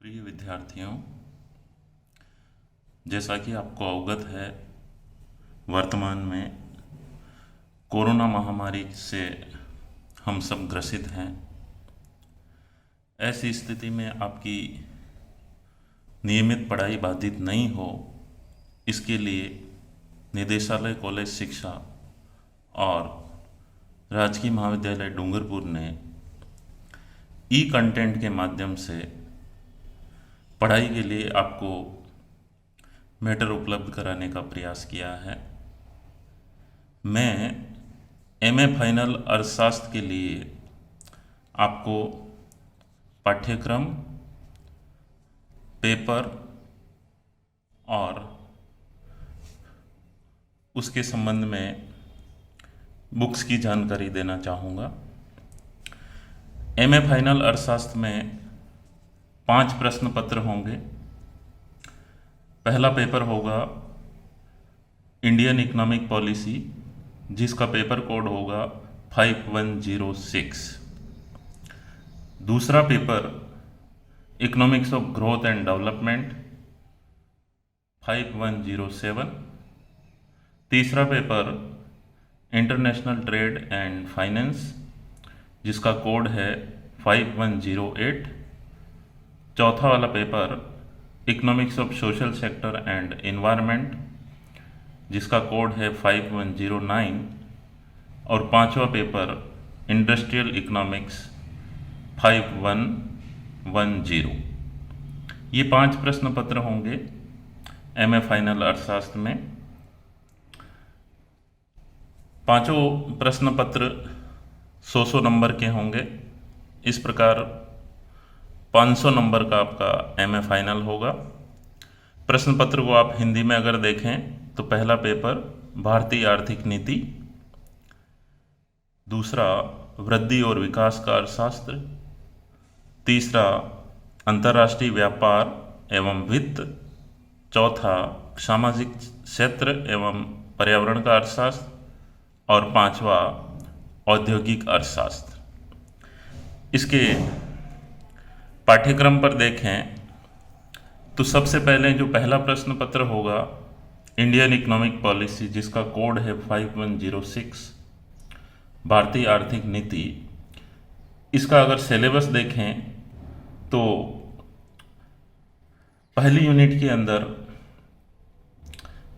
प्रिय विद्यार्थियों, जैसा कि आपको अवगत है, वर्तमान में कोरोना महामारी से हम सब ग्रसित हैं। ऐसी स्थिति में आपकी नियमित पढ़ाई बाधित नहीं हो, इसके लिए निदेशालय कॉलेज शिक्षा और राजकीय महाविद्यालय डूंगरपुर ने ई कंटेंट के माध्यम से पढ़ाई के लिए आपको मैटर उपलब्ध कराने का प्रयास किया है। मैं एमए फाइनल अर्थशास्त्र के लिए आपको पाठ्यक्रम, पेपर और उसके संबंध में बुक्स की जानकारी देना चाहूँगा। एमए फाइनल अर्थशास्त्र में 5 प्रश्न पत्र होंगे। पहला पेपर होगा इंडियन इकोनॉमिक पॉलिसी, जिसका पेपर कोड होगा 5106। दूसरा paper economics of growth and development 5107। तीसरा paper international trade and finance, जिसका कोड है 5108। चौथा वाला paper economics of social sector and environment, जिसका कोड है 5109। और पांचवा पेपर इंडस्ट्रियल इकोनॉमिक्स 5110। ये 5 प्रश्न पत्र होंगे एमए फाइनल अर्थशास्त्र में। पांचों प्रश्न पत्र 100 नंबर के होंगे। इस प्रकार 500 नंबर का आपका एमए फाइनल होगा। प्रश्न पत्र को आप हिंदी में अगर देखें तो पहला पेपर भारतीय आर्थिक नीति, दूसरा वृद्धि और विकास का अर्थशास्त्र, तीसरा अंतर्राष्ट्रीय व्यापार एवं वित्त, चौथा सामाजिक क्षेत्र एवं पर्यावरण का अर्थशास्त्र और पांचवा औद्योगिक अर्थशास्त्र। इसके पाठ्यक्रम पर देखें तो सबसे पहले जो पहला प्रश्न पत्र होगा इंडियन इकोनॉमिक पॉलिसी, जिसका कोड है 5106, भारतीय आर्थिक नीति। इसका अगर सिलेबस देखें तो पहली यूनिट के अंदर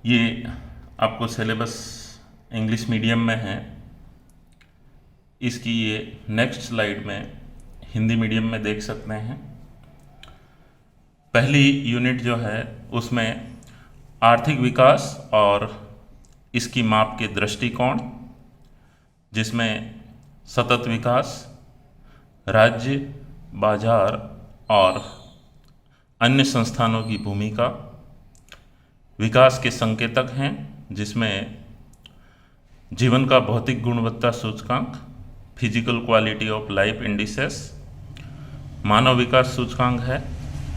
ये आपको सिलेबस इंग्लिश मीडियम में है। इसकी ये नेक्स्ट स्लाइड में हिंदी मीडियम में देख सकते हैं। पहली यूनिट जो है उसमें आर्थिक विकास और इसकी माप के दृष्टिकोण, जिसमें सतत विकास, राज्य, बाजार और अन्य संस्थानों की भूमिका, विकास के संकेतक हैं, जिसमें जीवन का भौतिक गुणवत्ता सूचकांक, physical quality of life indices, मानव विकास सूचकांक है,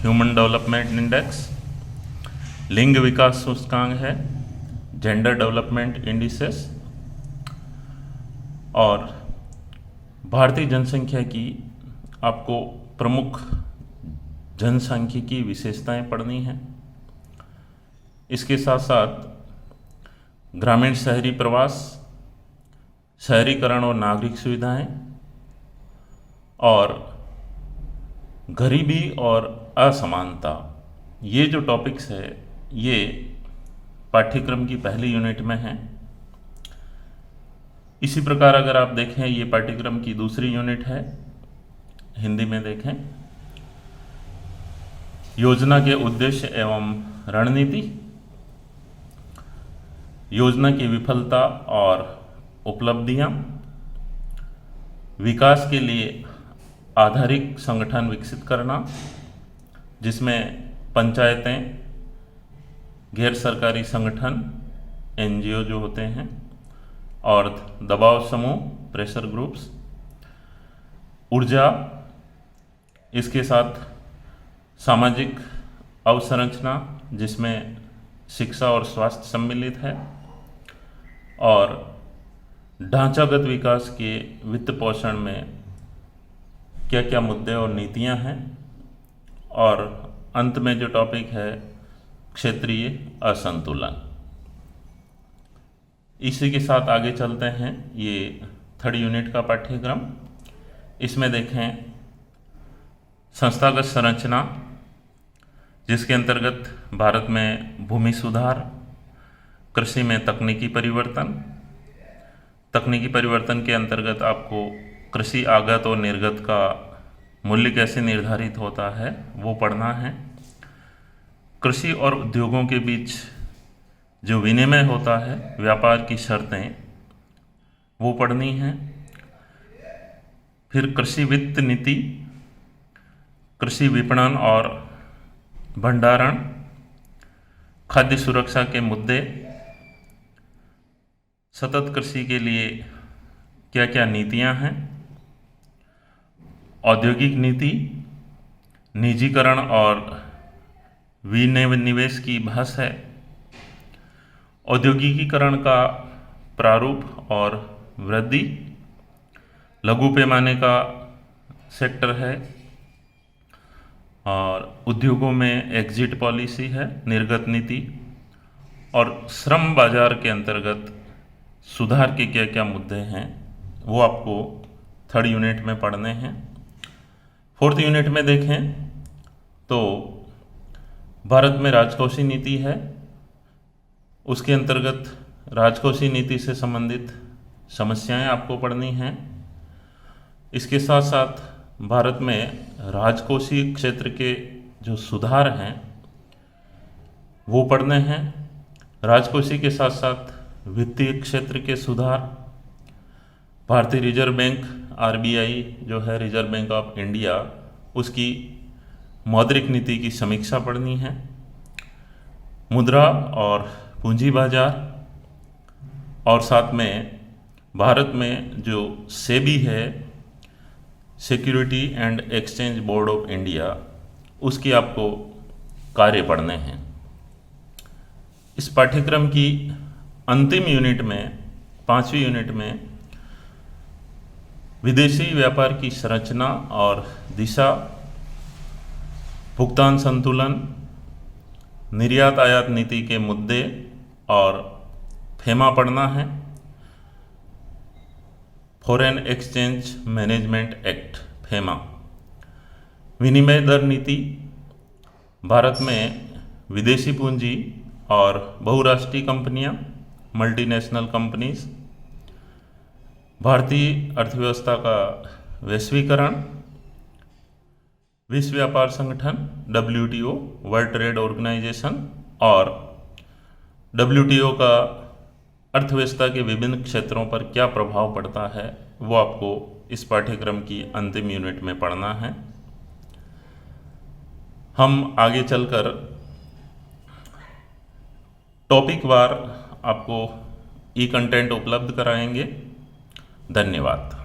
ह्यूमन डेवलपमेंट इंडेक्स, लिंग विकास सूचकांक है, जेंडर डेवलपमेंट इंडिसेस, और भारतीय जनसंख्या की आपको प्रमुख जनसांख्यिकी विशेषताएं पढ़नी हैं। इसके साथ साथ ग्रामीण शहरी प्रवास, शहरीकरण और नागरिक सुविधाएं, और गरीबी और असमानता, ये जो टॉपिक्स है ये पाठ्यक्रम की पहली यूनिट में हैं। इसी प्रकार अगर आप देखें, ये पाठ्यक्रम की दूसरी यूनिट है, हिंदी में देखें, योजना के उद्देश्य एवं रणनीति, योजना की विफलता और उपलब्धियां, विकास के लिए आधारिक संगठन विकसित करना, जिसमें पंचायतें, गैर सरकारी संगठन, एनजीओ जो होते हैं, और दबाव समूह, प्रेशर ग्रुप्स, ऊर्जा, इसके साथ सामाजिक अवसंरचना, जिसमें शिक्षा और स्वास्थ्य सम्मिलित है, और ढांचागत विकास के वित्त पोषण में क्या क्या मुद्दे और नीतियां हैं, और अंत में जो टॉपिक है क्षेत्रीय असंतुलन। इसी के साथ आगे चलते हैं। ये 3rd यूनिट का पाठ्यक्रम। इसमें देखें संस्थागत संरचना, जिसके अंतर्गत भारत में भूमि सुधार, कृषि में तकनीकी परिवर्तन। तकनीकी परिवर्तन के अंतर्गत आपको कृषि आगत और निर्गत का मूल्य कैसे निर्धारित होता है वो पढ़ना है। कृषि और उद्योगों के बीच जो विनिमय होता है, व्यापार की शर्तें, वो पढ़नी है। फिर कृषि वित्त नीति, कृषि विपणन और भंडारण, खाद्य सुरक्षा के मुद्दे, सतत कृषि के लिए क्या क्या नीतियां हैं, औद्योगिक नीति, निजीकरण और विनिवेश की बहस है, औद्योगिकीकरण का प्रारूप और वृद्धि, लघु पैमाने का सेक्टर है, और उद्योगों में एग्जिट पॉलिसी है, निर्गत नीति, और श्रम बाजार के अंतर्गत सुधार के क्या क्या मुद्दे हैं वो आपको 3rd यूनिट में पढ़ने हैं। 4th यूनिट में देखें तो भारत में राजकोषीय नीति है। उसके अंतर्गत राजकोषीय नीति से संबंधित समस्याएं आपको पढ़नी हैं। इसके साथ साथ भारत में राजकोषीय क्षेत्र के जो सुधार हैं वो पढ़ने हैं। राजकोषीय के साथ साथ वित्तीय क्षेत्र के सुधार, भारतीय रिजर्व बैंक RBI जो है, रिजर्व बैंक ऑफ इंडिया, उसकी मौद्रिक नीति की समीक्षा पढ़नी है। मुद्रा और पूंजी बाजार, और साथ में भारत में जो सेबी है, security and exchange board of India, उसकी आपको कार्य पढ़ने हैं। इस पाठ्यक्रम की अंतिम यूनिट में, 5वीं यूनिट में, विदेशी व्यापार की संरचना और दिशा, भुगतान संतुलन, निर्यात आयात नीति के मुद्दे और फेमा पढ़ना है। Foreign exchange management act, FEMA, विनिमय दर नीति, भारत में विदेशी पूंजी और बहुराष्ट्रीय कंपनियां, मल्टीनेशनल कंपनीज, भारतीय अर्थव्यवस्था का वैश्वीकरण, विश्व व्यापार संगठन WTO, वर्ल्ड ट्रेड ऑर्गेनाइजेशन, और WTO का अर्थव्यवस्था के विभिन्न क्षेत्रों पर क्या प्रभाव पड़ता है वो आपको इस पाठ्यक्रम की अंतिम यूनिट में पढ़ना है। हम आगे चलकर टॉपिक वार आपको ई कंटेंट उपलब्ध कराएंगे। धन्यवाद।